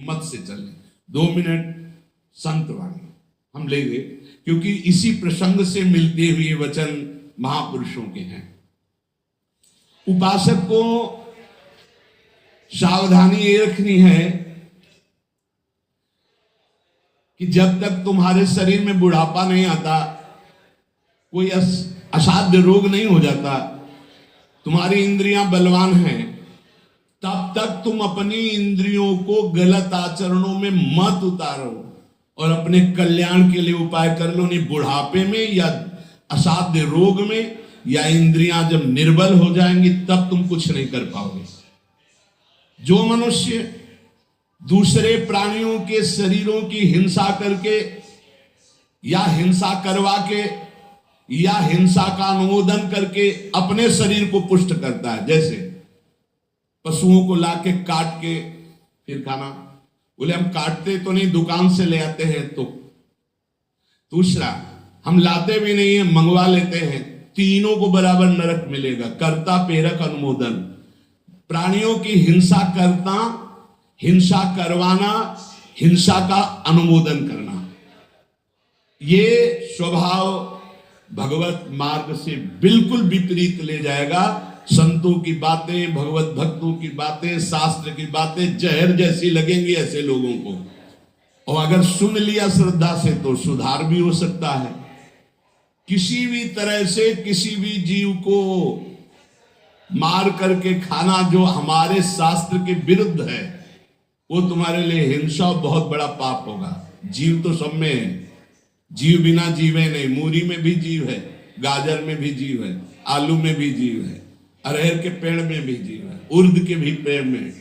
मत से चलें। 2 मिनट संत वाणी हम लेंगे, क्योंकि इसी प्रसंग से मिलते हुए वचन महापुरुषों के हैं। उपासक को सावधानी ये रखनी है कि जब तक तुम्हारे शरीर में बुढ़ापा नहीं आता, कोई असाध्य रोग नहीं हो जाता, तुम्हारी इंद्रियां बलवान हैं, तब तक तुम अपनी इंद्रियों को गलत आचरणों में मत उतारो और अपने कल्याण के लिए उपाय कर लो। नहीं बुढ़ापे में या असाध्य रोग में या इंद्रियां जब निर्बल हो जाएंगी तब तुम कुछ नहीं कर पाओगे। जो मनुष्य दूसरे प्राणियों के शरीरों की हिंसा करके या हिंसा करवा के या हिंसा का अनुमोदन करके अपने शरीर को पुष्ट करता है, जैसे पशुओं को लाके काट के फिर खाना, बोले हम काटते तो नहीं, दुकान से ले आते हैं। तो दूसरा, हम लाते भी नहीं है, मंगवा लेते हैं। तीनों को बराबर नरक मिलेगा। कर्ता प्रेरक अनुमोदन, प्राणियों की हिंसा करना, हिंसा करवाना, हिंसा का अनुमोदन करना, ये स्वभाव भगवत मार्ग से बिल्कुल विपरीत ले जाएगा। संतों की बातें, भगवत भक्तों की बातें, शास्त्र की बातें जहर जैसी लगेंगी ऐसे लोगों को, और अगर सुन लिया श्रद्धा से तो सुधार भी हो सकता है। किसी भी तरह से किसी भी जीव को मार करके खाना जो हमारे शास्त्र के विरुद्ध है, वो तुम्हारे लिए हिंसा बहुत बड़ा पाप होगा। जीव तो सब में है, जीव बिना जीवे नहीं। मूरी में भी जीव है, गाजर में भी जीव है, आलू में भी जीव है, अरहर के पेड़ में भी जीव है, उर्द के भी पेड़ में,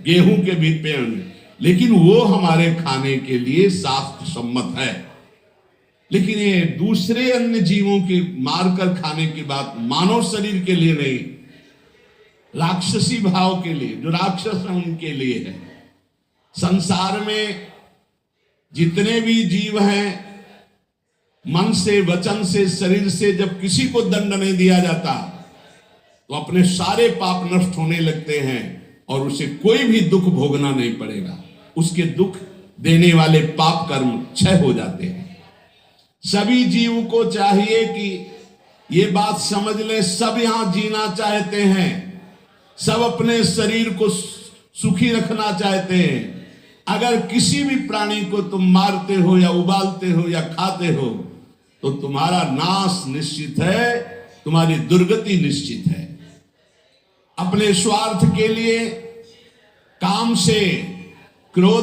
गेहूं के भी पेड़ में, लेकिन वो हमारे खाने के लिए शास्त्र सम्मत है। लेकिन ये दूसरे अन्य जीवों के मारकर खाने की बात मानव शरीर के लिए नहीं, राक्षसी भाव के लिए, जो राक्षस है उनके लिए है। संसार में जितने भी जीव हैं, मन से, वचन से, शरीर से जब किसी को दंड नहीं दिया जाता तो अपने सारे पाप नष्ट होने लगते हैं और उसे कोई भी दुख भोगना नहीं पड़ेगा। उसके दुख देने वाले पाप कर्म क्षय हो जाते हैं। सभी जीव को चाहिए कि ये बात समझ लें, सब यहां जीना चाहते हैं, सब अपने शरीर को सुखी रखना चाहते हैं। अगर किसी भी प्राणी को तुम मारते हो या उबालते हो या खाते हो तो तुम्हारा नाश निश्चित है, तुम्हारी दुर्गति निश्चित है। अपने स्वार्थ के लिए, काम से, क्रोध